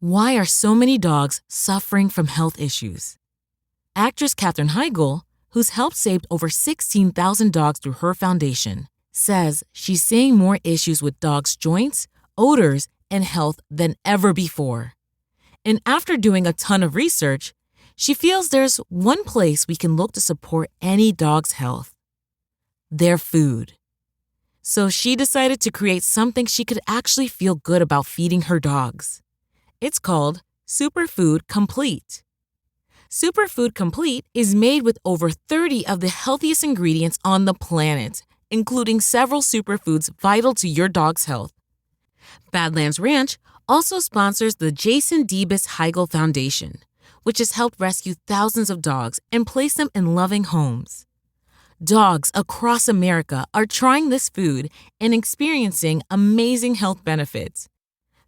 Why are so many dogs suffering from health issues? Actress Katherine Heigl, who's helped save over 16,000 dogs through her foundation, says she's seeing more issues with dogs' joints, odors, and health than ever before. And after doing a ton of research, she feels there's one place we can look to support any dog's health: their food. So she decided to create something she could actually feel good about feeding her dogs. It's called Superfood Complete. Superfood Complete is made with over 30 of the healthiest ingredients on the planet, including several superfoods vital to your dog's health. Badlands Ranch also sponsors the Jason Debus Heigl Foundation, which has helped rescue thousands of dogs and place them in loving homes. Dogs across America are trying this food and experiencing amazing health benefits.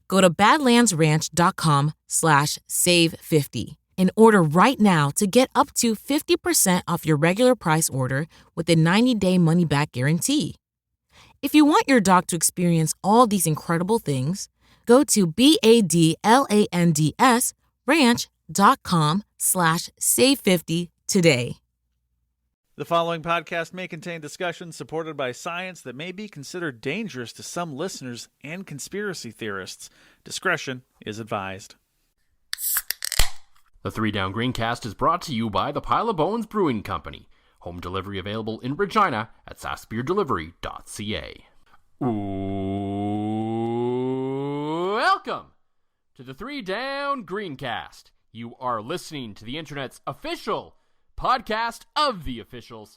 Go to badlandsranch.com/save50 and order right now to get up to 50% off your regular price order with a 90-day money-back guarantee. If you want your dog to experience all these incredible things, go to badlandsranch.com/save50 today. The following podcast may contain discussions supported by science that may be considered dangerous to some listeners and conspiracy theorists. Discretion is advised. The 3 Down Greencast is brought to you by the Pile of Bones Brewing Company. Home delivery available in Regina at sassbeerdelivery.ca. Welcome to the 3 Down Greencast. You are listening to the internet's official podcast of the officials.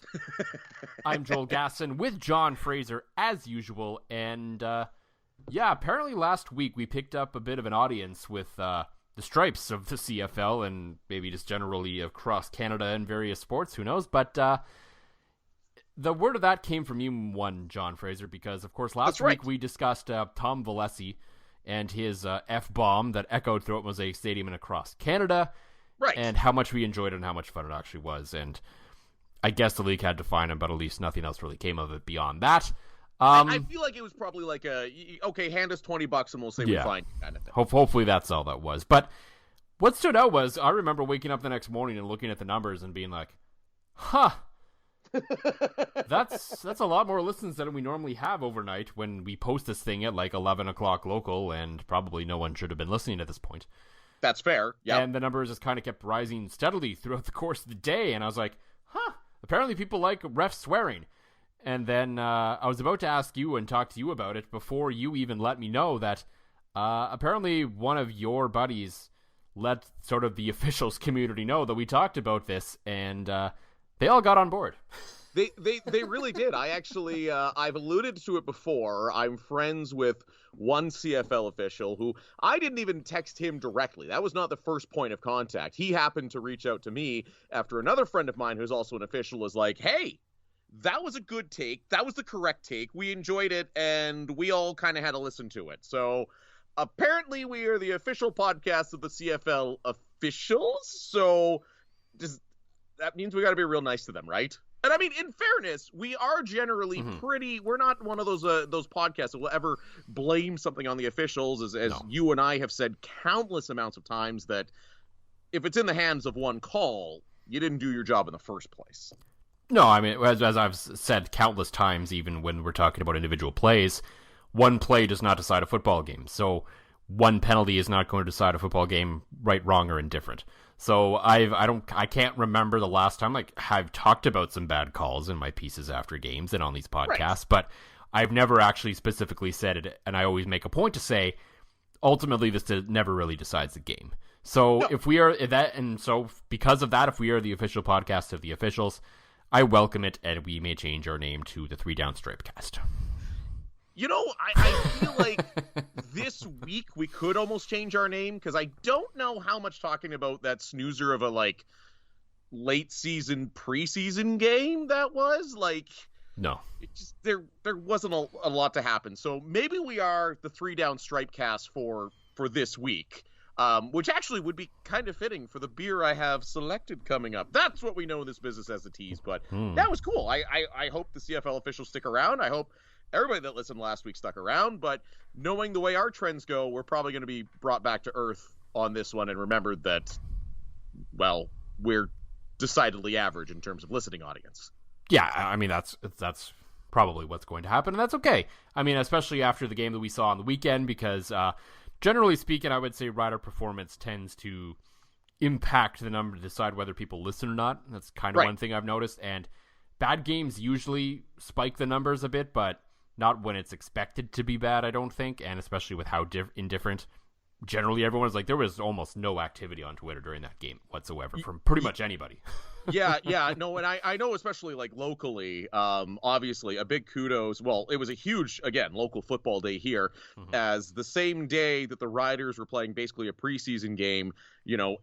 I'm Joel Gasson with John Fraser as usual, and apparently last week we picked up a bit of an audience with the stripes of the CFL and maybe just generally across Canada and various sports, who knows, but the word of that came from you, John Fraser, because of course last week we discussed Tom Valesi and his F-bomb that echoed throughout Mosaic Stadium and across Canada. Right. And how much we enjoyed it and how much fun it actually was. And I guess the league had to fine him, but at least nothing else really came of it beyond that. I feel like it was probably like okay, hand us $20 and we'll say we're fine kind of thing. Hopefully that's all that was. But what stood out was I remember waking up the next morning and looking at the numbers and being like, that's a lot more listens than we normally have overnight when we post this thing at like 11 o'clock local, and probably no one should have been listening at this point. That's fair, yeah. And the numbers just kind of kept rising steadily throughout the course of the day, and I was like, apparently people like refs swearing. And then I was about to ask you and talk to you about it before you even let me know that apparently one of your buddies let sort of the officials community know that we talked about this, and they all got on board. They really did. I actually, I've alluded to it before. I'm friends with one CFL official who I didn't even text him directly. That was not the first point of contact. He happened to reach out to me after another friend of mine who's also an official was like, hey, that was a good take. That was the correct take. We enjoyed it, and we all kind of had to listen to it. So apparently we are the official podcast of the CFL officials. So that means we got to be real nice to them, right? And I mean, in fairness, we are generally we're not one of those podcasts that will ever blame something on the officials, as you and I have said countless amounts of times, that if it's in the hands of one call, you didn't do your job in the first place. No, I mean, as I've said countless times, even when we're talking about individual plays, one play does not decide a football game. So one penalty is not going to decide a football game, right, wrong, or indifferent. So I can't remember the last time, like, I've talked about some bad calls in my pieces after games and on these podcasts, but I've never actually specifically said it, and I always make a point to say, ultimately, this never really decides the game. So if we are that, and so because of that, if we are the official podcast of the officials, I welcome it, and we may change our name to the 3 Down Stripecast. You know, I feel like this week we could almost change our name, because I don't know how much talking about that snoozer of a, like, late season preseason game that was. Like, no. It just, there wasn't a lot to happen. So maybe we are the 3 Down Stripecast for this week, which actually would be kind of fitting for the beer I have selected coming up. That's what we know in this business as a tease, but that was cool. I hope the CFL officials stick around. I hope everybody that listened last week stuck around, but knowing the way our trends go, we're probably going to be brought back to earth on this one and remembered that, well, we're decidedly average in terms of listening audience. Yeah, I mean, that's probably what's going to happen, and that's okay. I mean, especially after the game that we saw on the weekend, because generally speaking, I would say rider performance tends to impact the number to decide whether people listen or not. That's kind of one thing I've noticed, and bad games usually spike the numbers a bit, but not when it's expected to be bad, I don't think, and especially with how indifferent generally everyone is. Like, there was almost no activity on Twitter during that game whatsoever from pretty much anybody. No, and I know, especially like locally, obviously a big kudos. Well, it was a huge, again, local football day here, as the same day that the Riders were playing basically a preseason game,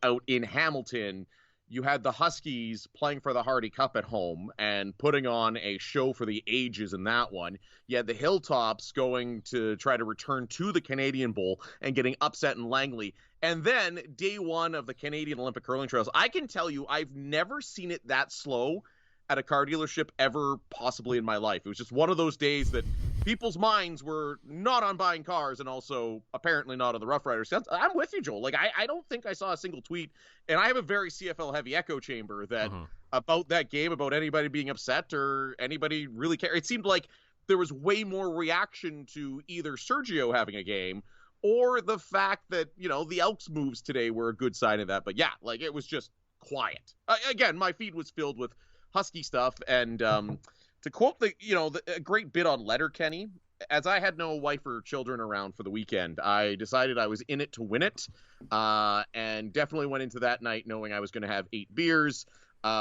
out in Hamilton, you had the Huskies playing for the Hardy Cup at home and putting on a show for the ages in that one. You had the Hilltops going to try to return to the Canadian Bowl and getting upset in Langley. And then day one of the Canadian Olympic Curling Trials. I can tell you, I've never seen it that slow at a car dealership ever possibly in my life. It was just one of those days that people's minds were not on buying cars and also apparently not on the Rough Riders. I'm with you, Joel. Like, I don't think I saw a single tweet, and I have a very CFL heavy echo chamber that about that game, about anybody being upset or anybody really care. It seemed like there was way more reaction to either Sergio having a game or the fact that, the Elks moves today were a good sign of that. But yeah, like, it was just quiet. Again, my feed was filled with Husky stuff, and to quote the great bit on Letterkenny, as I had no wife or children around for the weekend, I decided I was in it to win it, and definitely went into that night knowing I was going to have 8 beers,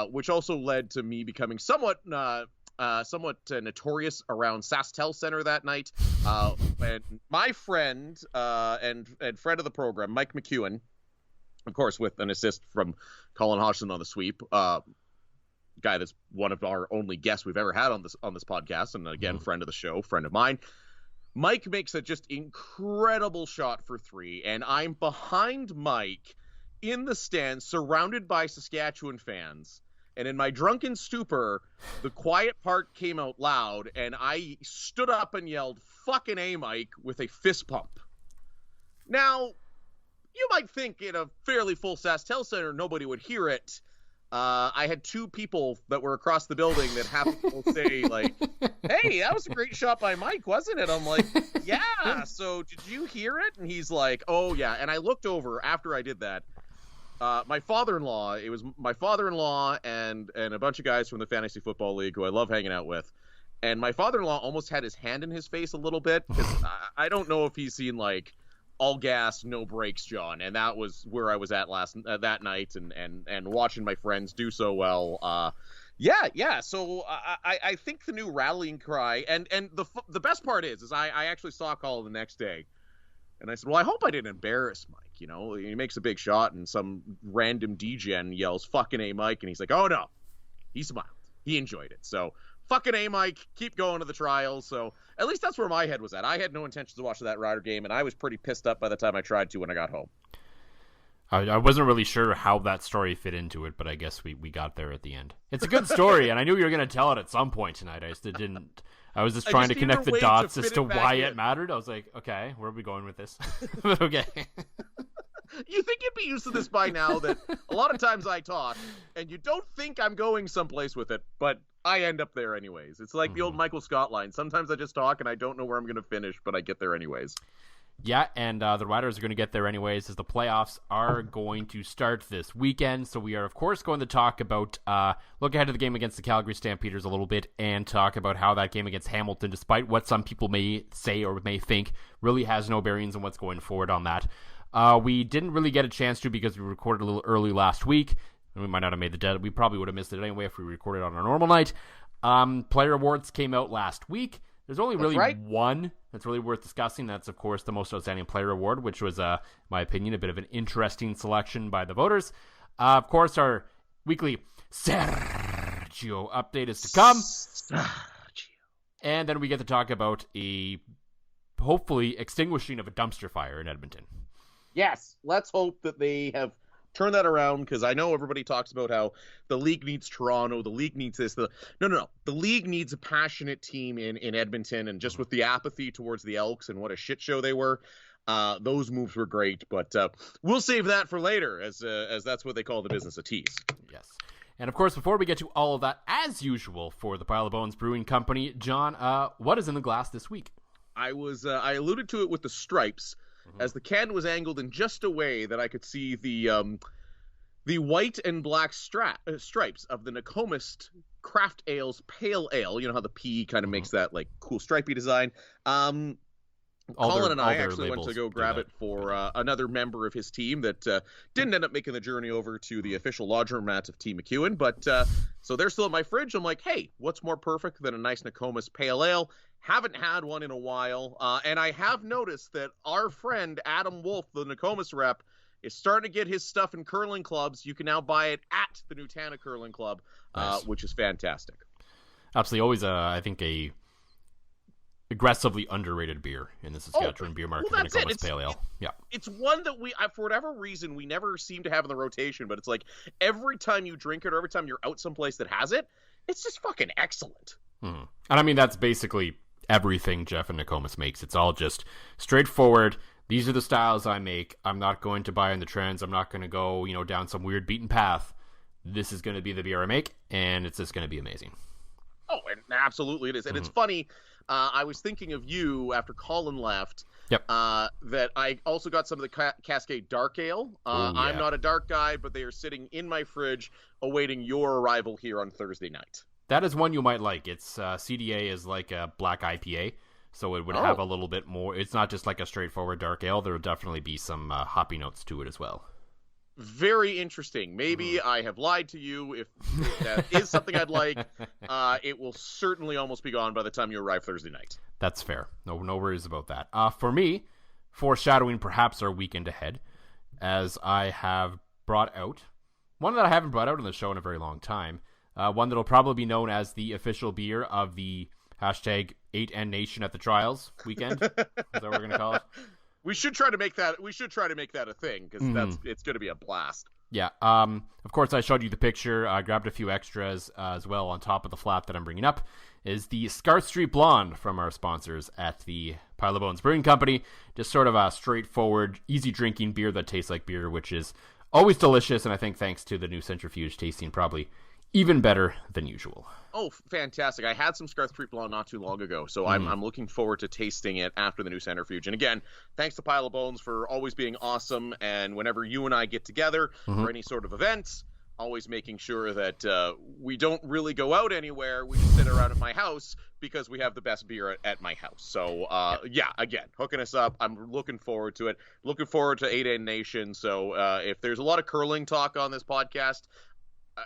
which also led to me becoming somewhat notorious around SaskTel Center that night. And my friend and friend of the program, Mike McEwen, of course, with an assist from Colin Hodgson on the sweep, guy that's one of our only guests we've ever had on this podcast, and again, friend of the show, friend of mine. Mike makes a just incredible shot for 3, and I'm behind Mike in the stands, surrounded by Saskatchewan fans. And in my drunken stupor, the quiet part came out loud, and I stood up and yelled, "Fucking A, Mike," with a fist pump. Now, you might think in a fairly full SaskTel Center, nobody would hear it. I had 2 people that were across the building that happened to say, like, "Hey, that was a great shot by Mike, wasn't it?" I'm like, "Yeah, so did you hear it?" And he's like, "Oh, yeah." And I looked over after I did that. My father-in-law, it was my father-in-law and a bunch of guys from the Fantasy Football League who I love hanging out with. And my father-in-law almost had his hand in his face a little bit, because I don't know if he's seen, like, all gas, no brakes, John. And that was where I was at that night, and watching my friends do so well. Yeah. So I think the new rallying cry, and the best part is I actually saw Colin the next day, and I said, well, I hope I didn't embarrass Mike. He makes a big shot, and some random degen yells, "Fucking A, Mike," and he's like, "Oh no," he smiled, he enjoyed it. So fucking A, Mike, keep going to the trials. So at least that's where my head was at. I had no intentions of watching that Rider game, and I was pretty pissed up by the time I tried to when I got home. I wasn't really sure how that story fit into it, but I guess we got there at the end. It's a good story, and I knew you were going to tell it at some point tonight. I was just trying to connect the dots as to why it mattered. I was like, okay, where are we going with this? But okay. You think you'd be used to this by now, that a lot of times I talk, and you don't think I'm going someplace with it, but I end up there anyways. It's like the old Michael Scott line. Sometimes I just talk, and I don't know where I'm going to finish, but I get there anyways. Yeah, and the Riders are going to get there anyways, as the playoffs are going to start this weekend. So we are, of course, going to talk about, look ahead to the game against the Calgary Stampeders a little bit, and talk about how that game against Hamilton, despite what some people may say or may think, really has no bearings on what's going forward on that. We didn't really get a chance to, because we recorded a little early last week, and we might not have made the deadline. We probably would have missed it anyway if we recorded on our normal night. Player awards came out last week. There's only really one that's really worth discussing. That's, of course, the Most Outstanding Player Award, which was, my opinion, a bit of an interesting selection by the voters. Of course, our weekly Sergio update is to come. And then we get to talk about a hopefully extinguishing of a dumpster fire in Edmonton. Yes, let's hope that they have turned that around, because I know everybody talks about how the league needs Toronto, the league needs this. No. The league needs a passionate team in Edmonton, and just with the apathy towards the Elks and what a shit show they were, Those moves were great, but we'll save that for later, as that's what they call the business, a tease. Yes. And of course, before we get to all of that, as usual for the Pile of Bones Brewing Company, John, what is in the glass this week? I alluded to it with the stripes, as the can was angled in just a way that I could see the white and black stripes of the Nokomis Craft Ales Pale Ale. You know how the P kind of makes that like cool stripy design. Colin and I actually went to go grab it for another member of his team that didn't end up making the journey over to the official laundromat of Team McEwen. But so they're still in my fridge. I'm like, hey, what's more perfect than a nice Nokomis Pale Ale? Haven't had one in a while. And I have noticed that our friend Adam Wolf, the Nokomis rep, is starting to get his stuff in curling clubs. You can now buy it at the Nutana Curling Club, nice. Which is fantastic. Absolutely. Always, I think, a aggressively underrated beer in the Saskatchewan beer market. Well, that's Nokomis Pale Ale. Yeah. It's one that we, for whatever reason, we never seem to have in the rotation, but it's like every time you drink it or every time you're out someplace that has it, it's just fucking excellent. And I mean, that's basically everything Jeff and Nokomis makes. It's all just straightforward. These are the styles I make. I'm not going to buy in the trends. I'm not going to go, down some weird beaten path. This is going to be the beer I make, and it's just going to be amazing. Oh, and absolutely it is. And it's funny. I was thinking of you after Colin left. Yep. That I also got some of the Cascade Dark Ale. I'm not a dark guy, but they are sitting in my fridge awaiting your arrival here on Thursday night. That is one you might like. It's CDA is like a black IPA, so it would have a little bit more. It's not just like a straightforward dark ale. There will definitely be some hoppy notes to it as well. Very interesting. Maybe I have lied to you. If that is something I'd like, it will certainly almost be gone by the time you arrive Thursday night. That's fair. No worries about that. For me, foreshadowing perhaps our weekend ahead, as I have brought out one that I haven't brought out on the show in a very long time. One that'll probably be known as the official beer of the hashtag 8N Nation at the Trials weekend. Is that what we're going to call it? We should try to make that a thing, because it's going to be a blast. Yeah. Of course, I showed you the picture. I grabbed a few extras as well on top of the flat that I'm bringing up. Is the Scarth Street Blonde from our sponsors at the Pile of Bones Brewing Company. Just sort of a straightforward, easy drinking beer that tastes like beer, which is always delicious. And I think thanks to the new centrifuge, tasting probably even better than usual. Oh, fantastic. I had some Scarth Street Blonde not too long ago, so I'm looking forward to tasting it after the new centrifuge. And again, thanks to Pile of Bones for always being awesome, and whenever you and I get together for any sort of events, always making sure that we don't really go out anywhere. We just sit around at my house because we have the best beer at my house. So, again, hooking us up. I'm looking forward to it. Looking forward to 8N Nation. So if there's a lot of curling talk on this podcast,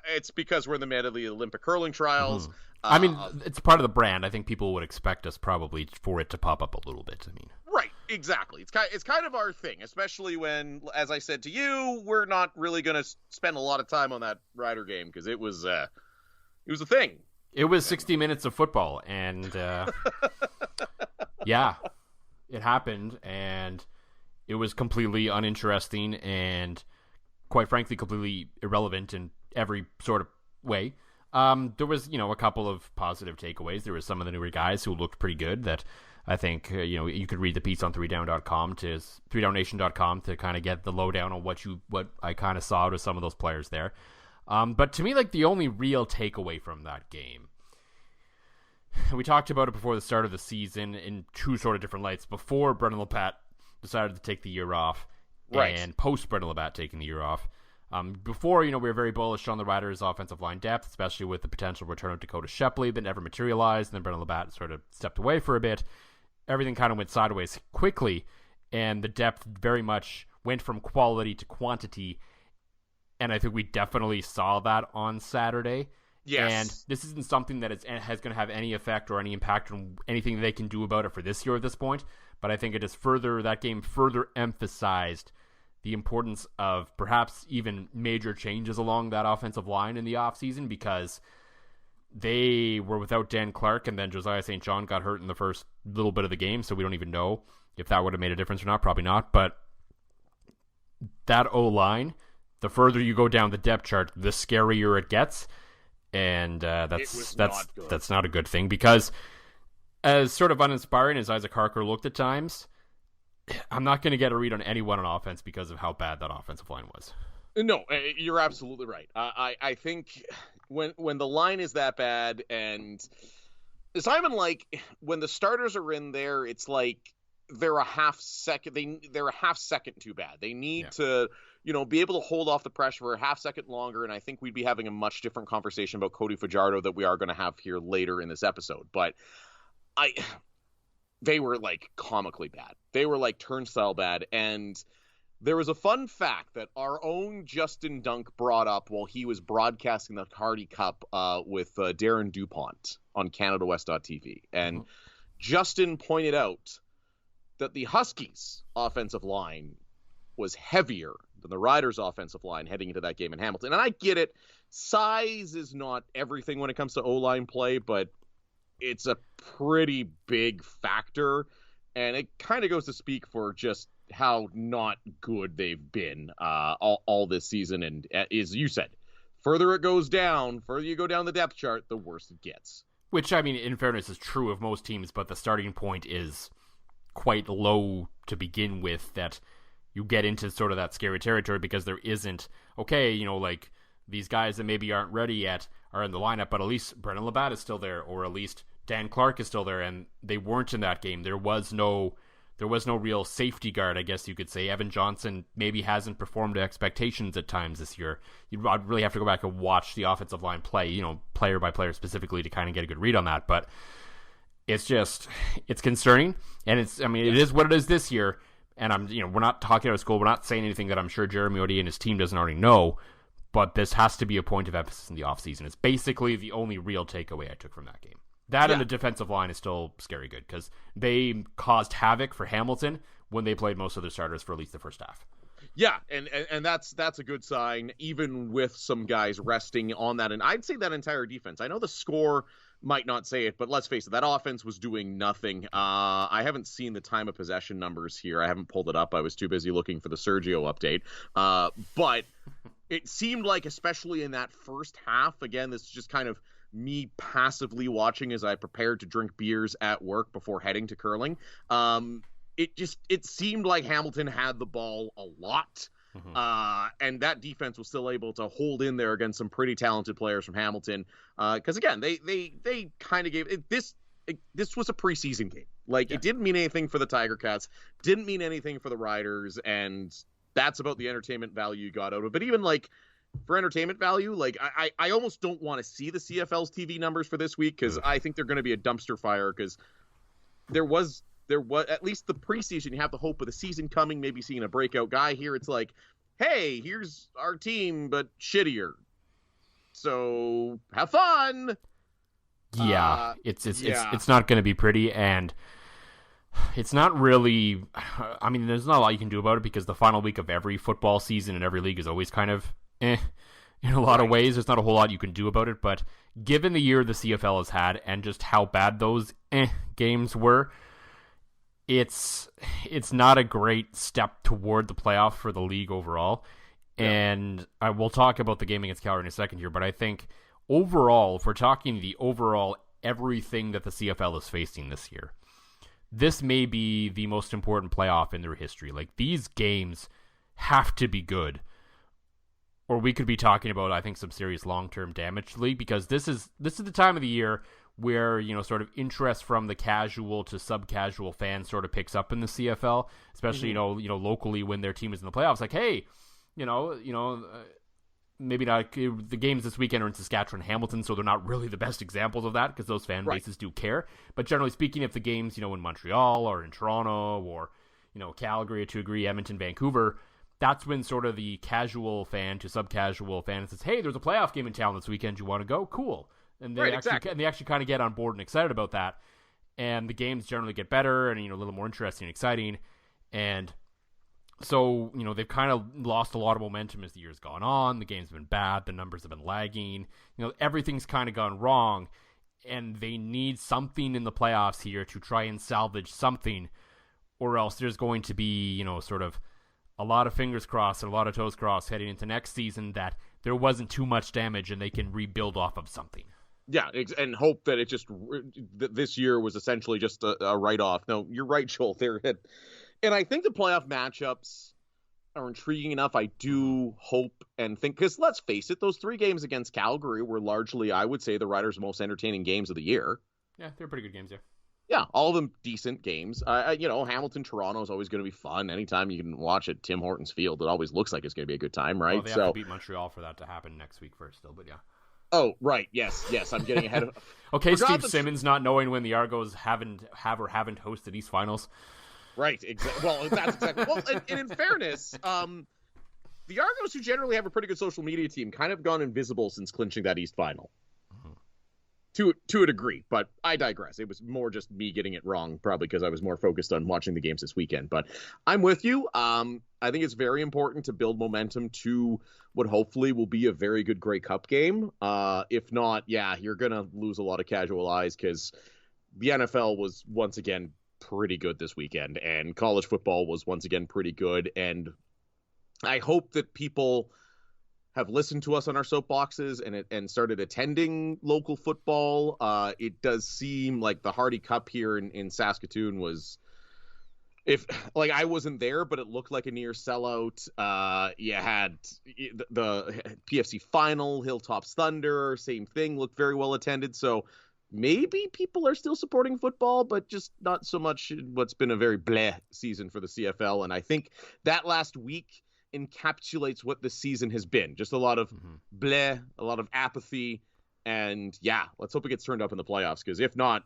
it's because we're in the middle of the Olympic curling trials. I mean, it's part of the brand. I think people would expect us probably for it to pop up a little bit. Right, exactly. It's kind of our thing, especially when, as I said to you, we're not really going to spend a lot of time on that Rider game because it was a thing. It was 60 minutes of football, and yeah, it happened, and it was completely uninteresting and, quite frankly, completely irrelevant in every sort of way. There was, a couple of positive takeaways. There was some of the newer guys who looked pretty good that I think, you could read the piece on 3down.com to 3downnation.com to kind of get the lowdown on what I kind of saw with some of those players there. But to me, the only real takeaway from that game, we talked about it before the start of the season in two sort of different lights. Before Brendan Lapat decided to take the year off, right, and post Brendan Lapat taking the year off. Before, we were very bullish on the Riders' offensive line depth, especially with the potential return of Dakota Shepley that never materialized, and then Brendan Labat sort of stepped away for a bit. Everything kind of went sideways quickly, and the depth very much went from quality to quantity, and I think we definitely saw that on Saturday. Yes. And this isn't something that has going to have any effect or any impact on anything they can do about it for this year at this point, but I think that game further emphasized the importance of perhaps even major changes along that offensive line in the offseason, because they were without Dan Clark, and then Josiah St. John got hurt in the first little bit of the game, so we don't even know if that would have made a difference or not. Probably not, but that O-line, the further you go down the depth chart, the scarier it gets, and that's not a good thing, because as sort of uninspiring as Isaac Harker looked at times, I'm not going to get a read on anyone on offense because of how bad that offensive line was. No, you're absolutely right. I think when the line is that bad, and Simon, like, when the starters are in there, it's like they're a half second too bad. They need to, be able to hold off the pressure for a half second longer, and I think we'd be having a much different conversation about Cody Fajardo that we are going to have here later in this episode. But they were, like, comically bad. They were, like, turnstile bad, and there was a fun fact that our own Justin Dunk brought up while he was broadcasting the Hardy Cup with Darren DuPont on CanadaWest.tv. And Justin pointed out that the Huskies' offensive line was heavier than the Riders' offensive line heading into that game in Hamilton. And I get it. Size is not everything when it comes to O-line play, but it's a pretty big factor. And it kind of goes to speak for just how not good they've been all this season. And as you said, further you go down the depth chart, the worse it gets. Which, I mean, in fairness, is true of most teams, but the starting point is quite low to begin with, that you get into sort of that scary territory because there isn't, like these guys that maybe aren't ready yet are in the lineup, but at least Brendan Labatt is still there, or at least Dan Clark is still there, and they weren't in that game. There was no real safety guard, I guess you could say. Evan Johnson maybe hasn't performed to expectations at times this year. You'd really have to go back and watch the offensive line play, player by player specifically, to kind of get a good read on that. But it's concerning, and it is what it is this year. And we're not talking out of school. We're not saying anything that I'm sure Jeremy O'D and his team doesn't already know. But this has to be a point of emphasis in the offseason. It's basically the only real takeaway I took from that game. That and the defensive line is still scary good because they caused havoc for Hamilton when they played most of their starters for at least the first half. Yeah, and that's a good sign, even with some guys resting on that. And I'd say that entire defense. I know the score might not say it, but let's face it, that offense was doing nothing. I haven't seen the time of possession numbers here. I haven't pulled it up. I was too busy looking for the Sergio update. But it seemed like, especially in that first half, again, this is just kind of me passively watching as I prepared to drink beers at work before heading to curling. It seemed like Hamilton had the ball a lot. And that defense was still able to hold in there against some pretty talented players from Hamilton. Because again, they kind of gave it this was a preseason game. It didn't mean anything for the Tiger Cats, didn't mean anything for the Riders, and that's about the entertainment value you got out of it. But even for entertainment value, I almost don't want to see the CFL's TV numbers for this week, because I think they're going to be a dumpster fire, because there was at least the preseason, you have the hope of the season coming, maybe seeing a breakout guy. Here it's like, hey, here's our team, but shittier. So have fun. Yeah, it's not going to be pretty, and it's not really. I mean, there's not a lot you can do about it, because the final week of every football season in every league is always kind of in a lot of ways. There's not a whole lot you can do about it. But given the year the CFL has had and just how bad those games were, it's not a great step toward the playoff for the league overall. Yeah. And I will talk about the game against Calgary in a second here, but I think overall, if we're talking the overall everything that the CFL is facing this year, this may be the most important playoff in their history. These games have to be good, or we could be talking about, I think, some serious long-term damage to the league, because this is the time of the year where, sort of interest from the casual to sub-casual fans sort of picks up in the CFL, especially, locally when their team is in the playoffs. Hey, maybe not. The games this weekend are in Saskatchewan and Hamilton, so they're not really the best examples of that, because those fan bases do care. But generally speaking, if the games, in Montreal or in Toronto or, Calgary to a degree, Edmonton, Vancouver, that's when sort of the casual fan to sub-casual fan says, hey, there's a playoff game in town this weekend. You want to go? Cool. And they actually kind of get on board and excited about that. And the games generally get better and, a little more interesting and exciting. And so, they've kind of lost a lot of momentum as the year's gone on. The game's been bad. The numbers have been lagging. Everything's kind of gone wrong. And they need something in the playoffs here to try and salvage something. Or else there's going to be, sort of a lot of fingers crossed and a lot of toes crossed heading into next season that there wasn't too much damage and they can rebuild off of something. Yeah, and hope that it just this year was essentially just a write-off. No, you're right, Joel. And I think the playoff matchups are intriguing enough. I do hope and think, because let's face it, those 3 games against Calgary were largely, I would say, the Riders' most entertaining games of the year. Yeah, they're pretty good games, yeah. Yeah, all of them decent games. Hamilton, Toronto is always going to be fun. Anytime you can watch at Tim Hortons Field, it always looks like it's going to be a good time, right? Well, they have to beat Montreal for that to happen next week first still, but yeah. Oh, right. Yes. I'm getting ahead of... Okay, Steve Simmons not knowing when the Argos haven't hosted East Finals. Right. Well, that's exactly... Well, and in fairness, the Argos, who generally have a pretty good social media team, kind of gone invisible since clinching that East Final. To a degree, but I digress. It was more just me getting it wrong, probably because I was more focused on watching the games this weekend. But I'm with you. I think it's very important to build momentum to what hopefully will be a very good Grey Cup game. If not, you're going to lose a lot of casual eyes, because the NFL was once again pretty good this weekend, and college football was once again pretty good. And I hope that people have listened to us on our soapboxes and started attending local football. It does seem like the Hardy Cup here in Saskatoon was, I wasn't there, but it looked like a near sellout. You had the PFC final, Hilltops Thunder, same thing, looked very well attended. So maybe people are still supporting football, but just not so much what's been a very bleh season for the CFL. And I think that last week encapsulates what the season has been. Just a lot of bleh, a lot of apathy, and let's hope it gets turned up in the playoffs, because if not,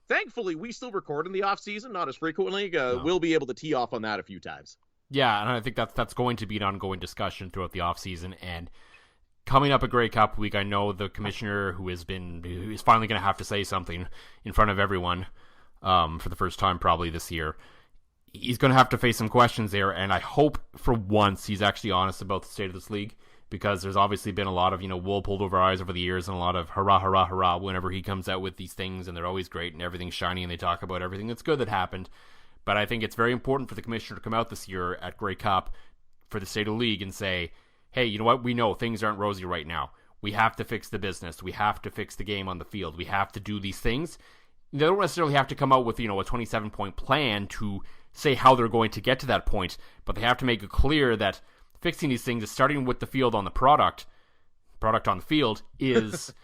thankfully we still record in the off season, not as frequently. We'll be able to tee off on that a few times. Yeah, and I think that's going to be an ongoing discussion throughout the off season. And coming up a Grey Cup week, I know the commissioner who is finally going to have to say something in front of everyone for the first time probably this year. He's going to have to face some questions there, and I hope for once he's actually honest about the state of this league, because there's obviously been a lot of, wool pulled over our eyes over the years, and a lot of hurrah, hurrah, hurrah whenever he comes out with these things, and they're always great, and everything's shiny, and they talk about everything that's good that happened. But I think it's very important for the commissioner to come out this year at Grey Cup for the state of the league and say, hey, you know what? We know things aren't rosy right now. We have to fix the business. We have to fix the game on the field. We have to do these things. They don't necessarily have to come out with, a 27-point plan to say how they're going to get to that point, but they have to make it clear that fixing these things is starting with the field on the product on the field is,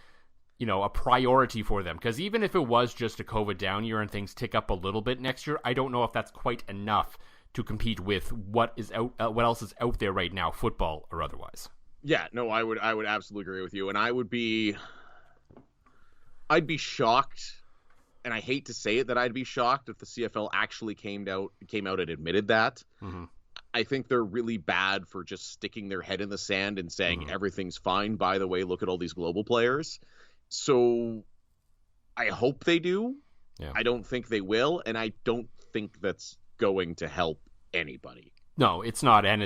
a priority for them. Because even if it was just a COVID down year and things tick up a little bit next year, I don't know if that's quite enough to compete with what else is out there right now, football or otherwise. Yeah, no, I would absolutely agree with you, and I'd be shocked. And I hate to say it that I'd be shocked if the CFL actually came out and admitted that. Mm-hmm. I think they're really bad for just sticking their head in the sand and saying everything's fine. By the way, look at all these global players. So I hope they do. Yeah. I don't think they will, and I don't think that's going to help anybody. No, it's not, and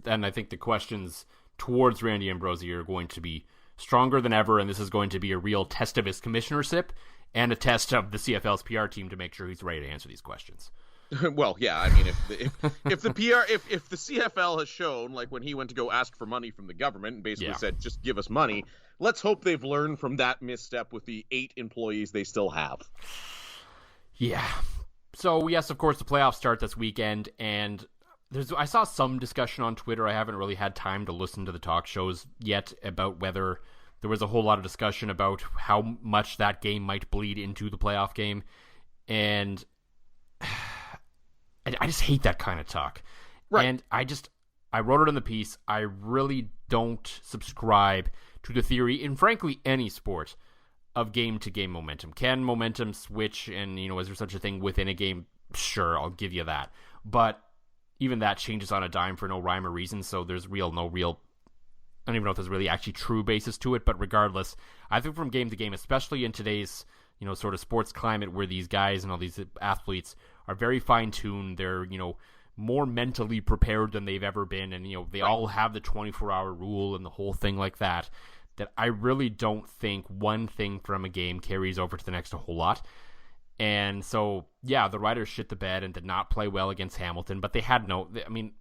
and I think the questions towards Randy Ambrosie are going to be stronger than ever, and this is going to be a real test of his commissionership and a test of the CFL's PR team to make sure he's ready to answer these questions. Well, yeah, if the CFL has shown, like when he went to go ask for money from the government and basically said, just give us money, let's hope they've learned from that misstep with the 8 employees they still have. Yeah. So, yes, of course, the playoffs start this weekend, and I saw some discussion on Twitter. I haven't really had time to listen to the talk shows yet about whether there was a whole lot of discussion about how much that game might bleed into the playoff game. And I just hate that kind of talk. Right. And I wrote it in the piece. I really don't subscribe to the theory, in frankly any sport, of game-to-game momentum. Can momentum switch, and is there such a thing within a game? Sure, I'll give you that. But even that changes on a dime for no rhyme or reason, so there's no real... I don't even know if there's really actually true basis to it, but regardless, I think from game to game, especially in today's, sort of sports climate where these guys and all these athletes are very fine-tuned, they're, more mentally prepared than they've ever been, and, they all have the 24-hour rule and the whole thing like that I really don't think one thing from a game carries over to the next a whole lot. And so, yeah, the Riders shit the bed and did not play well against Hamilton, but they had on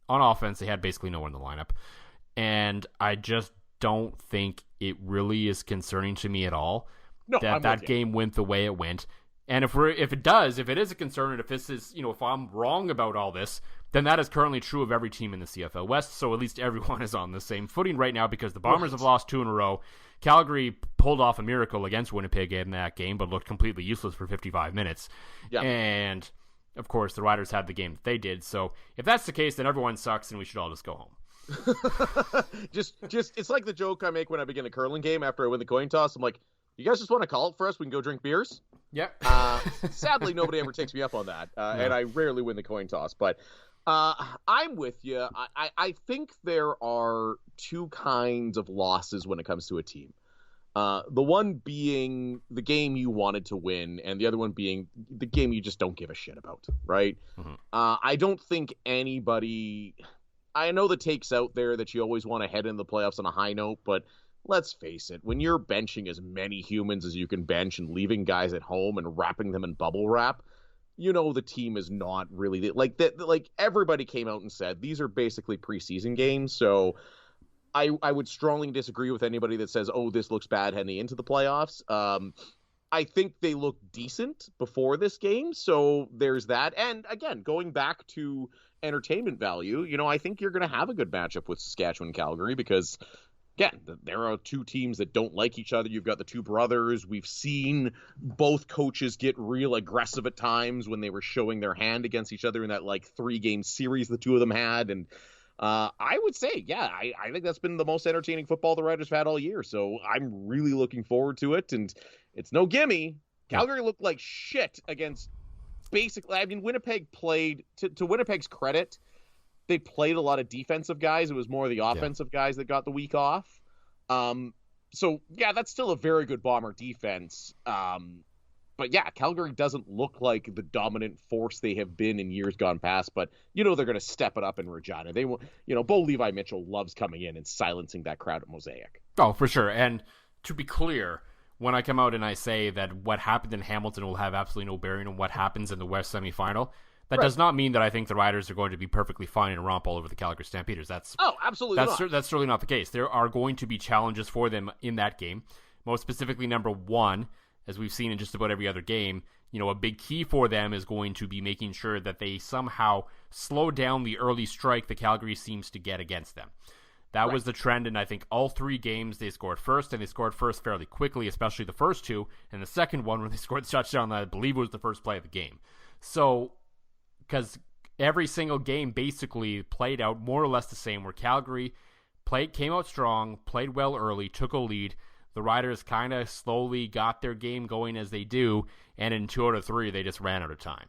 offense, they had basically no one in the lineup. And I just don't think it really is concerning to me at all that game went the way it went. And if it is a concern, and if this is, if I'm wrong about all this, then that is currently true of every team in the CFL West. So at least everyone is on the same footing right now because the Bombers have lost 2 in a row. Calgary pulled off a miracle against Winnipeg in that game, but looked completely useless for 55 minutes. Yeah. And of course, the Riders had the game that they did. So if that's the case, then everyone sucks and we should all just go home. just it's like the joke I make when I begin a curling game after I win the coin toss. I'm like, you guys just want to call it for us? We can go drink beers? Yep. Sadly, nobody ever takes me up on that, and I rarely win the coin toss. But I'm with you. I think there are 2 kinds of losses when it comes to a team. The one being the game you wanted to win, and the other one being the game you just don't give a shit about, right? Mm-hmm. I don't think anybody... I know the take's out there that you always want to head into the playoffs on a high note, but let's face it, when you're benching as many humans as you can bench and leaving guys at home and wrapping them in bubble wrap, the team is not really... Like everybody came out and said, these are basically preseason games, so... I would strongly disagree with anybody that says, oh, this looks bad heading into the playoffs. I think they looked decent before this game, so there's that. And again, going back to entertainment value, I think you're going to have a good matchup with Saskatchewan and Calgary because, again, there are 2 teams that don't like each other. You've got the 2 brothers. We've seen both coaches get real aggressive at times when they were showing their hand against each other in that 3-game series the 2 of them had. And I would say, I think that's been the most entertaining football the Riders have had all year. So I'm really looking forward to it. And it's no gimme. Calgary looked like shit against Winnipeg played, to Winnipeg's credit, they played a lot of defensive guys. It was more the offensive guys that got the week off. So, that's still a very good Bomber defense. But Calgary doesn't look like the dominant force they have been in years gone past, but they're going to step it up in Regina. They will, Bo Levi Mitchell loves coming in and silencing that crowd at Mosaic. Oh, for sure. And to be clear, when I come out and I say that what happened in Hamilton will have absolutely no bearing on what happens in the West semifinal, that does not mean that I think the Riders are going to be perfectly fine and romp all over the Calgary Stampeders. Absolutely not. That's certainly not the case. There are going to be challenges for them in that game. Most specifically, number 1, as we've seen in just about every other game, a big key for them is going to be making sure that they somehow slow down the early strike that Calgary seems to get against them. That was the trend, and I think all 3 games they scored first, and they scored first fairly quickly, especially the first 2, and the second one when they scored the touchdown, I believe was the first play of the game. So, because every single game basically played out more or less the same, where Calgary came out strong, played well early, took a lead. The Riders kind of slowly got their game going as they do, and in 2 out of 3, they just ran out of time.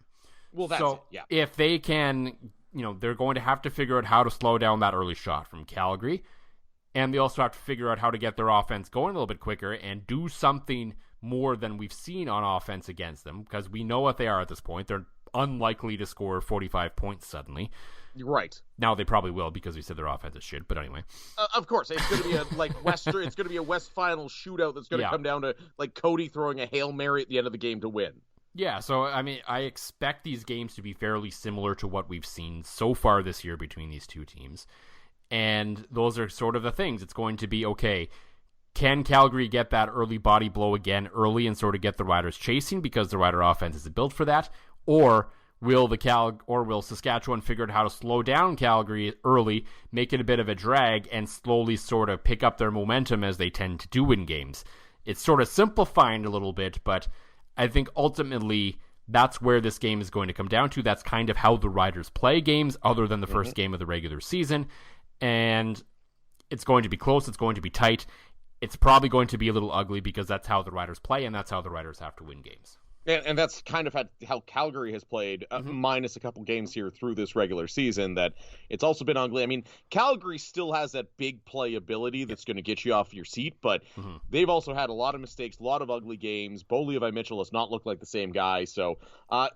Well, that's so it, yeah. If they can, they're going to have to figure out how to slow down that early shot from Calgary, and they also have to figure out how to get their offense going a little bit quicker and do something more than we've seen on offense against them, because we know what they are at this point. They're unlikely to score 45 points suddenly. Right. Now they probably will because we said their offense is shit, but anyway. Of course, it's going to be it's going to be a West Final shootout that's going to come down to Cody throwing a Hail Mary at the end of the game to win. Yeah, so I expect these games to be fairly similar to what we've seen so far this year between these 2 teams. And those are sort of the things. It's going to be, okay, can Calgary get that early body blow again early and sort of get the Riders chasing because the Rider offense is built for that? Or will Saskatchewan figure out how to slow down Calgary early, make it a bit of a drag, and slowly sort of pick up their momentum as they tend to do in games? It's sort of simplifying a little bit, but I think ultimately that's where this game is going to come down to. That's kind of how the Riders play games other than the first game of the regular season. And it's going to be close. It's going to be tight. It's probably going to be a little ugly because that's how the Riders play, and that's how the Riders have to win games. And that's kind of how Calgary has played, minus a couple games here through this regular season, that it's also been ugly. I mean, Calgary still has that big play ability that's going to get you off your seat, but they've also had a lot of mistakes, a lot of ugly games. Bo Levi Mitchell has not looked like the same guy, so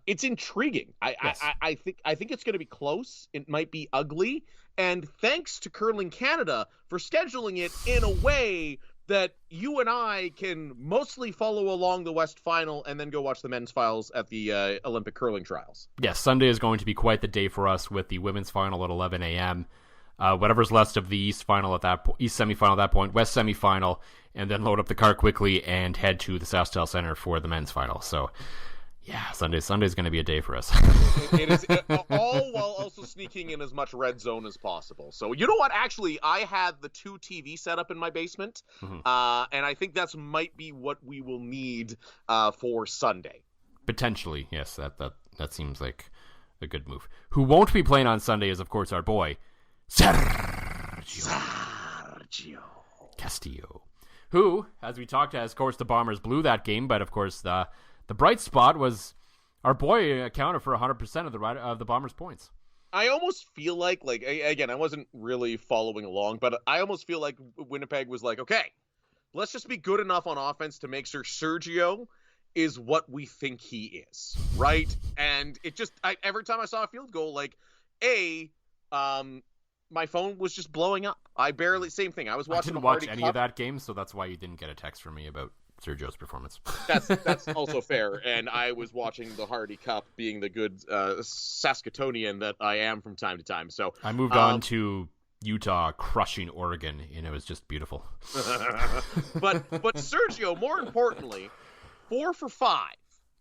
it's intriguing. I think it's going to be close. It might be ugly, and thanks to Curling Canada for scheduling it in a way that you and I can mostly follow along the West Final and then go watch the men's finals at the Olympic curling trials. Yes, Sunday is going to be quite the day for us with the women's final at 11 a.m. Whatever's left of the East final East semifinal at that point, West semifinal, and then load up the car quickly and head to the SaskTel Center for the men's final. So, Yeah, Sunday's going to be a day for us. It is all while also sneaking in as much red zone as possible. So you know what? Actually, I had the 2 TV set up in my basement, and I think that's might be what we will need for Sunday. Potentially, yes. That seems like a good move. Who won't be playing on Sunday is, of course, our boy Sergio Castillo, who, as we talked, of course, the Bombers blew that game, but of course the bright spot was our boy accounted for 100% of the Bombers' points. I almost feel like again, I wasn't really following along, but I almost feel like Winnipeg was like, okay, let's just be good enough on offense to make sure Sergio is what we think he is, right? And it just, every time I saw a field goal, my phone was just blowing up. Same thing. I was watching. I didn't watch any of that game, so that's why you didn't get a text from me about Sergio's performance. That's also fair. And I was watching the Hardy Cup, being the good Saskatoonian that I am from time to time. So I moved on to Utah crushing Oregon, and it was just beautiful. but Sergio, more importantly, 4 for 5.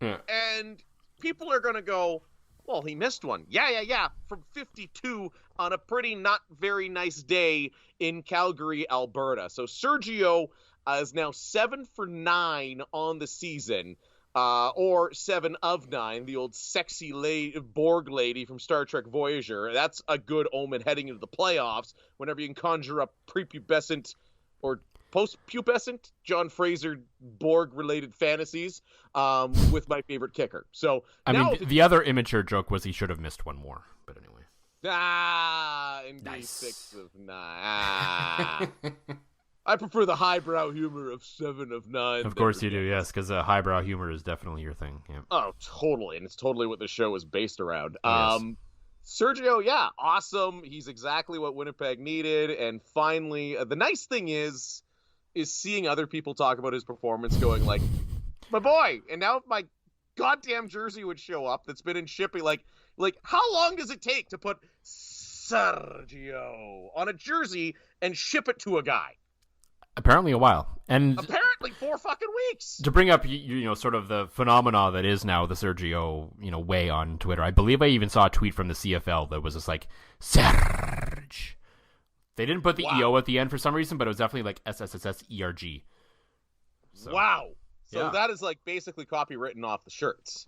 Yeah. And people are going to go, well, he missed one. Yeah. From 52 on a pretty not very nice day in Calgary, Alberta. So Sergio is now 7 for 9 on the season, or 7 of 9, the old sexy Borg lady from Star Trek Voyager. That's a good omen heading into the playoffs whenever you can conjure up prepubescent or post-pubescent John Fraser Borg-related fantasies with my favorite kicker. So the other immature joke was he should have missed one more, but anyway. In Nice. 6 of 9. I prefer the highbrow humor of 7 of 9. Of course you do, yes, because highbrow humor is definitely your thing. Yeah. Oh, totally, and it's totally what the show is based around. Yes. Sergio, yeah, awesome. He's exactly what Winnipeg needed, and finally, the nice thing is seeing other people talk about his performance, going like, my boy, and now if my goddamn jersey would show up that's been in shipping, like how long does it take to put Sergio on a jersey and ship it to a guy? Apparently a while. And apparently 4 fucking weeks. To bring up, sort of the phenomena that is now the Sergio, way on Twitter, I believe I even saw a tweet from the CFL that was just like, Serge. They didn't put the EO at the end for some reason, but it was definitely like SSSSERG. So, wow. So that is like basically copywritten off the shirts.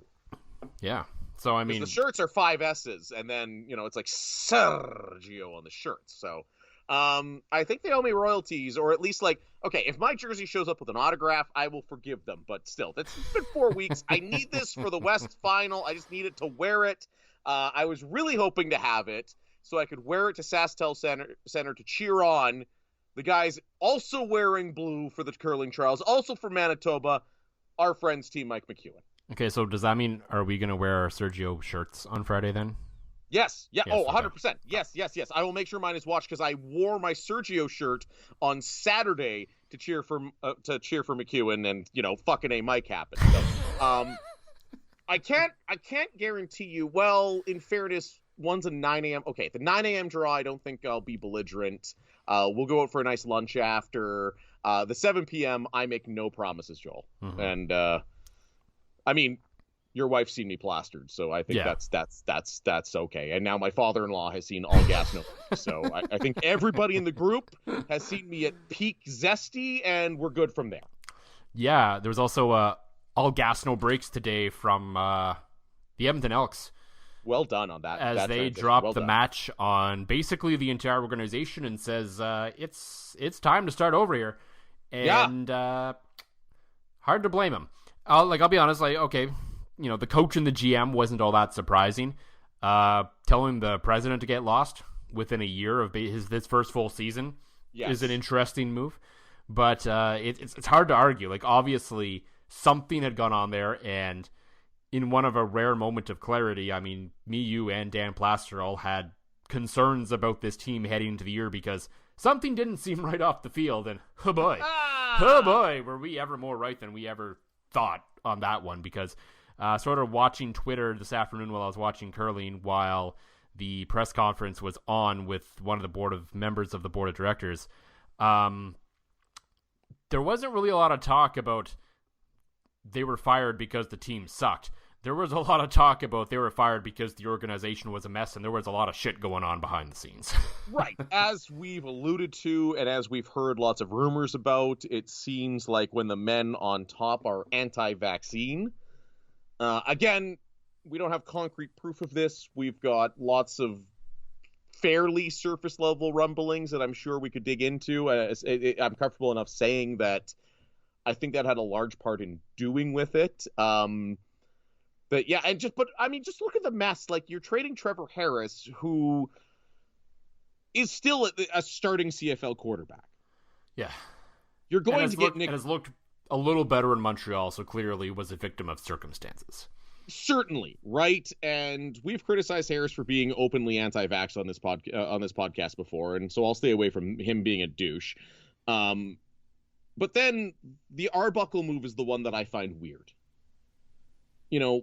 Yeah. So, I mean, the shirts are 5 S's, and then, it's like Sergio on the shirts. So, I think they owe me royalties, or at least okay, if my jersey shows up with an autograph, I will forgive them. But still, it's been 4 weeks. I need this for the West Final. I just need it to wear it. I was really hoping to have it so I could wear it to SaskTel Center to cheer on the guys also wearing blue for the curling trials, also for Manitoba, our friends Team Mike McEwen. Okay, so does that mean, are we going to wear our Sergio shirts on Friday then? Yes. Yeah. Yes, 100%. Yes. I will make sure mine is washed because I wore my Sergio shirt on Saturday to cheer for McEwen, and fucking A Mike happened. So, I can't guarantee you. Well, in fairness, one's a 9 a.m. Okay, the 9 a.m. draw, I don't think I'll be belligerent. We'll go out for a nice lunch after. The 7 p.m., I make no promises, Joel. Mm-hmm. And I mean, your wife's seen me plastered, so I think that's okay. And now my father-in-law has seen all gas, no brakes. So I think everybody in the group has seen me at peak zesty, and we're good from there. Yeah, there was also all gas, no brakes today from the Edmonton Elks. Well done on that. As they dropped the match on basically the entire organization and says, it's time to start over here. And hard to blame him. I'll be honest, okay, the coach and the GM wasn't all that surprising. Telling the president to get lost within a year of his first full season is an interesting move. But it's hard to argue. Obviously, something had gone on there, and in one of a rare moment of clarity, I mean, me, you, and Dan Plaster all had concerns about this team heading into the year because something didn't seem right off the field, and oh boy, were we ever more right than we ever thought on that one, because sort of watching Twitter this afternoon while I was watching curling, while the press conference was on with one of the members of the board of directors, there wasn't really a lot of talk about they were fired because the team sucked. There was a lot of talk about they were fired because the organization was a mess, and there was a lot of shit going on behind the scenes. Right. As we've alluded to, and as we've heard lots of rumors about, it seems like when the men on top are anti-vaccine. Again, we don't have concrete proof of this. We've got lots of fairly surface-level rumblings that I'm sure we could dig into. I'm comfortable enough saying that I think that had a large part in doing with it. But yeah, just look at the mess. Like, you're trading Trevor Harris, who is still a starting CFL quarterback. Yeah. You're going to get Nick. It has looked a little better in Montreal, so clearly was a victim of circumstances. Certainly, right? And we've criticized Harris for being openly anti-vax on this podcast before, and so I'll stay away from him being a douche. But then the Arbuckle move is the one that I find weird. You know,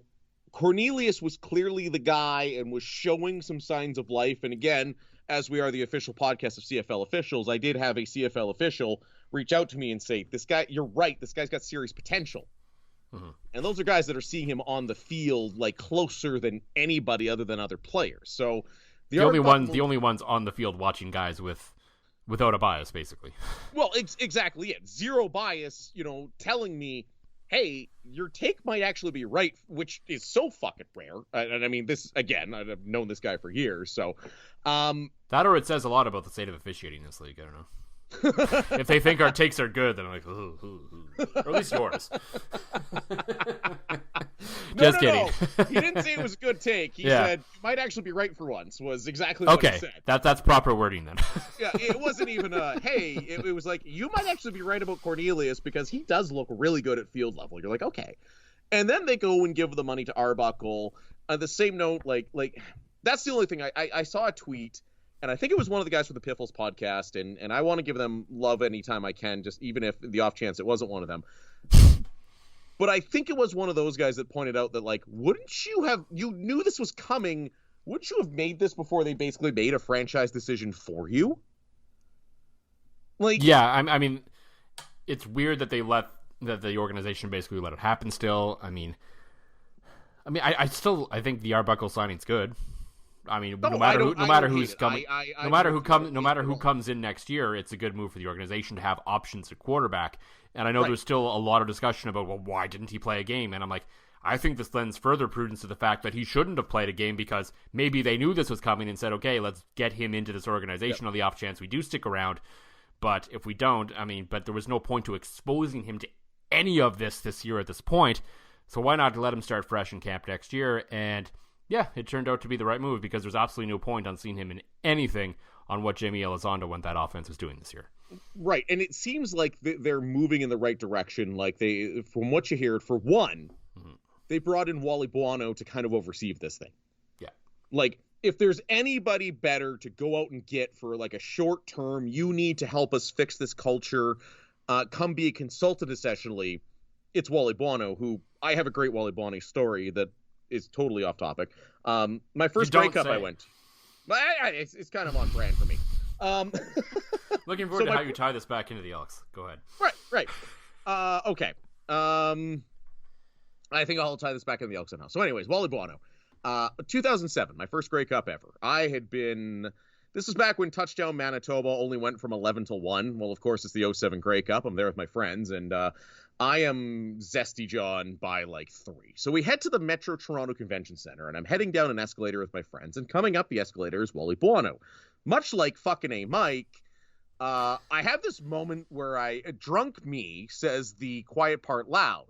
Cornelius was clearly the guy and was showing some signs of life. And again, as we are the official podcast of CFL officials, I did have a CFL official reach out to me and say, this guy, you're right, this guy's got serious potential. Mm-hmm. And those are guys that are seeing him on the field like closer than anybody other than other players. So the only ones on the field watching guys without a bias, basically. Well, exactly it. Zero bias, telling me, hey, your take might actually be right, which is so fucking rare. And I mean, this, again, I've known this guy for years, so. That or it says a lot about the state of officiating in this league, I don't know. If they think our takes are good, then I'm like, ooh. Or at least yours. Just kidding. No. He didn't say it was a good take. He said, you might actually be right for once, was exactly what he said. That's proper wording then. Yeah, it wasn't even hey, it was like, you might actually be right about Cornelius because he does look really good at field level. You're like, okay. And then they go and give the money to Arbuckle. On the same note, like that's the only thing. I saw a tweet, and I think it was one of the guys from the Piffles podcast, and I want to give them love anytime I can, just even if the off chance it wasn't one of them. But I think it was one of those guys that pointed out that, like, you knew this was coming, wouldn't you have made this before they basically made a franchise decision for you? Like, yeah, I mean, it's weird that that the organization basically let it happen still. I I think the Arbuckle signing's good. I mean, no matter who comes in next year, it's a good move for the organization to have options at quarterback. And I know there's still a lot of discussion about, well, why didn't he play a game? And I'm like, I think this lends further prudence to the fact that he shouldn't have played a game because maybe they knew this was coming and said, okay, let's get him into this organization on the off chance we do stick around. But if we don't, but there was no point to exposing him to any of this year at this point. So why not let him start fresh in camp next year? And yeah, it turned out to be the right move because there's absolutely no point on seeing him in anything on what Jamie Elizondo and that offense was doing this year. Right, and it seems like they're moving in the right direction. Like, from what you hear, for one, they brought in Wally Buono to kind of oversee this thing. Yeah. Like, if there's anybody better to go out and get for, like, a short term, you need to help us fix this culture, come be a consultant, essentially, it's Wally Buono, who I have a great Wally Buono story that is totally off topic. My first Grey Cup I went. It's kind of on brand for me. Looking forward to how you tie this back into the Elks. Go ahead. Right. Okay. I think I'll tie this back into the Elks somehow. So anyways, Wally Buono. 2007, my first Grey Cup ever. This is back when Touchdown Manitoba only went from 11 to 1. Well, of course, it's the 07 Grey Cup. I'm there with my friends, and I am zesty John by like 3. So we head to the Metro Toronto Convention Center, and I'm heading down an escalator with my friends, and coming up the escalator is Wally Buono. Much like fucking A Mike, I have this moment where drunk me says the quiet part loud,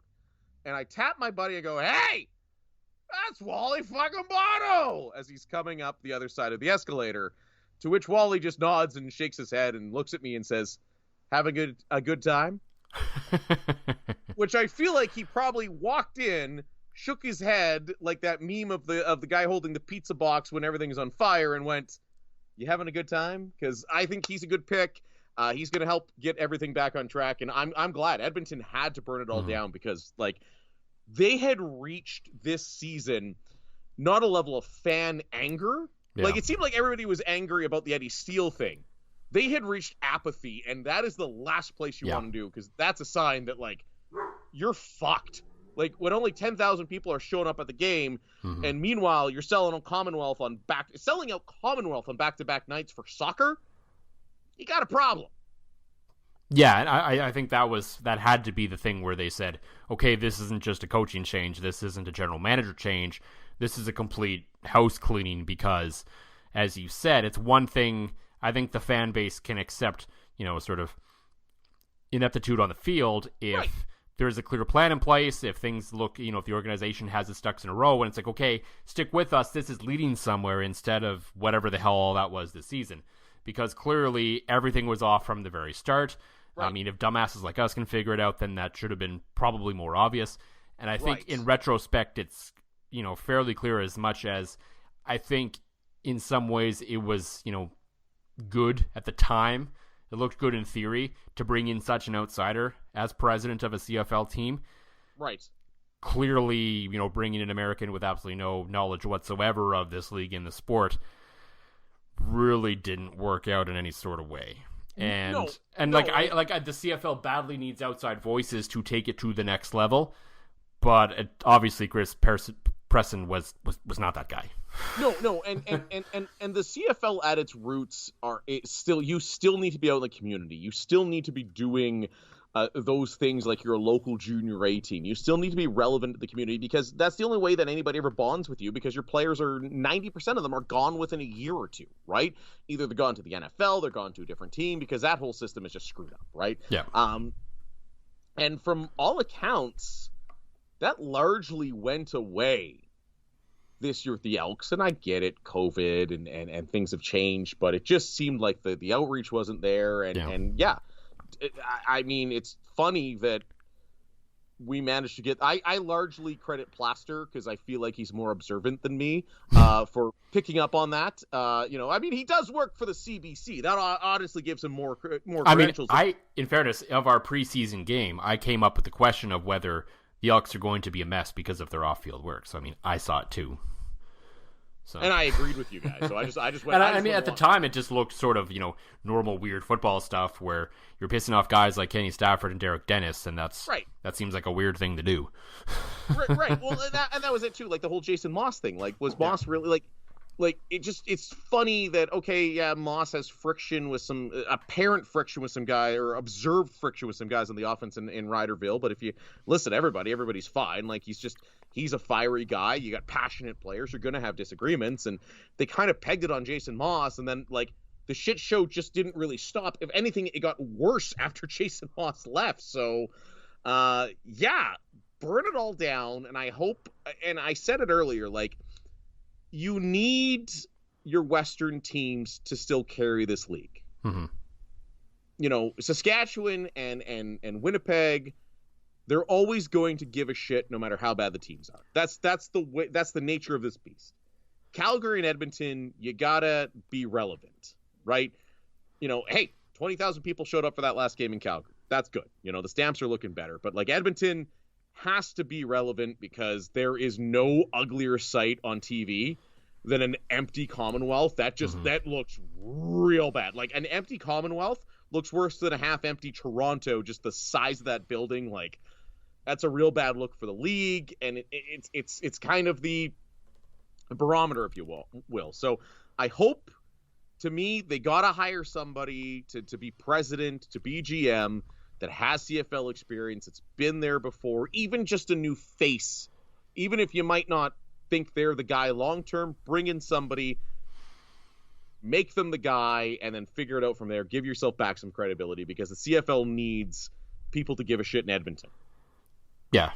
and I tap my buddy and go, hey, that's Wally fucking Buono, as he's coming up the other side of the escalator, to which Wally just nods and shakes his head and looks at me and says, have a good time? Which I feel like he probably walked in, shook his head like that meme of the guy holding the pizza box when everything's on fire, and went, you having a good time? Because I think he's a good pick. He's going to help get everything back on track, and I'm glad Edmonton had to burn it all down because, like, they had reached this season not a level of fan anger. Yeah. Like, it seemed like everybody was angry about the Eddie Steele thing. They had reached apathy, and that is the last place you want to do, because that's a sign that, like, you're fucked. Like, when only 10,000 people are showing up at the game, and meanwhile you're selling out Commonwealth on back-to-back nights for soccer, you got a problem. Yeah, and I think that had to be the thing where they said, okay, this isn't just a coaching change, this isn't a general manager change, this is a complete house cleaning, because, as you said, it's one thing I think the fan base can accept, sort of ineptitude on the field if there's a clear plan in place, if things look, if the organization has its ducks in a row, and it's like, okay, stick with us, this is leading somewhere, instead of whatever the hell all that was this season. Because clearly everything was off from the very start. Right. I mean, if dumbasses like us can figure it out, then that should have been probably more obvious. And I think in retrospect, it's, fairly clear, as much as I think in some ways it was, good at the time. It looked good in theory to bring in such an outsider as president of a CFL team. Right. Clearly, bringing an American with absolutely no knowledge whatsoever of this league and the sport really didn't work out in any sort of way. And the CFL badly needs outside voices to take it to the next level, but obviously Chris Presson was not that guy. No, and the CFL at its roots you still need to be out in the community. You still need to be doing those things like your local junior A team. You still need to be relevant to the community, because that's the only way that anybody ever bonds with you, because your players 90% of them are gone within a year or two, right? Either they're gone to the NFL, they're gone to a different team, because that whole system is just screwed up, right? Yeah. And from all accounts, that largely went away this year with the Elks, and I get it, COVID and things have changed, but it just seemed like the outreach wasn't there, I mean, it's funny that we managed to get... I largely credit Plaster, because I feel like he's more observant than me, for picking up on that. I mean, he does work for the CBC. That honestly gives him more credentials. I mean, in fairness, of our preseason game, I came up with the question of whether the Elks are going to be a mess because of their off-field work. So, I mean, I saw it too. So. And I agreed with you guys, so I just went. And I mean, at the time, it just looked sort of normal weird football stuff where you're pissing off guys like Kenny Stafford and Derek Dennis, and that seems like a weird thing to do. Right. Well, and that was it too. Like the whole Jason Moss thing. Like, was Moss really like it's funny that, okay, yeah, Moss has friction with some apparent friction with some guy, or observed friction with some guys on the offense in Ryderville. But if you listen to everybody's fine. Like, he's a fiery guy. You got passionate players. You're going to have disagreements. And they kind of pegged it on Jason Moss. And then, like, the shit show just didn't really stop. If anything, it got worse after Jason Moss left. So, burn it all down. And I hope, and I said it earlier, like, you need your Western teams to still carry this league. Mm-hmm. Saskatchewan and Winnipeg, they're always going to give a shit no matter how bad the teams are. That's the nature of this beast. Calgary and Edmonton, you gotta be relevant, right? Hey, 20,000 people showed up for that last game in Calgary. That's good. The Stamps are looking better, but like Edmonton has to be relevant, because there is no uglier sight on TV than an empty Commonwealth. That looks real bad. Like, an empty Commonwealth looks worse than a half-empty Toronto, just the size of that building. Like, that's a real bad look for the league, and it's kind of the barometer, if you will. So I hope, to me, they gotta hire somebody to be president, to be GM, that has CFL experience, it's been there before, even just a new face. Even if you might not think they're the guy long-term, bring in somebody, make them the guy, and then figure it out from there. Give yourself back some credibility, because the CFL needs people to give a shit in Edmonton. Yeah.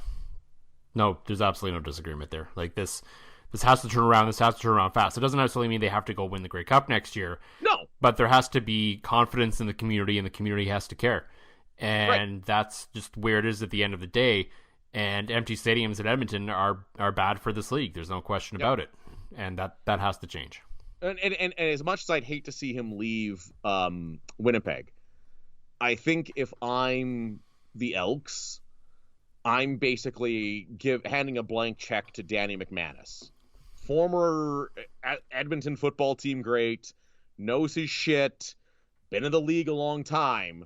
No, there's absolutely no disagreement there. Like, this has to turn around. This has to turn around fast. It doesn't necessarily mean they have to go win the Grey Cup next year. No. But there has to be confidence in the community, and the community has to care. And that's just where it is at the end of the day. And empty stadiums in Edmonton are bad for this league. There's no question about it. And that has to change. And as much as I'd hate to see him leave Winnipeg, I think if I'm the Elks, I'm basically handing a blank check to Danny McManus. Former Edmonton football team great, knows his shit, been in the league a long time.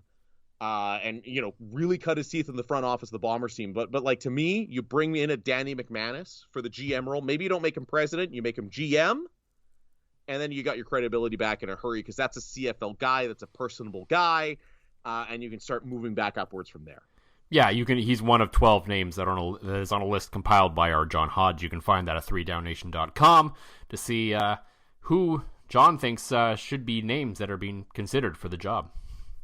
and really cut his teeth in the front office of the Bombers team. But like, to me, you bring in a Danny McManus for the GM role. Maybe you don't make him president, you make him GM, and then you got your credibility back in a hurry because that's a CFL guy, that's a personable guy, and you can start moving back upwards from there. Yeah, you can. He's one of 12 names that is on a list compiled by our John Hodge. You can find that at 3downnation.com to see who John thinks should be names that are being considered for the job.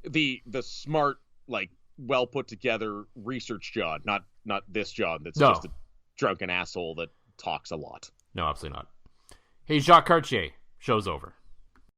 The smart, like, well put together research John, not this John that's No. just a drunken asshole that talks a lot. No, absolutely not. Hey, Jacques Cartier, show's over.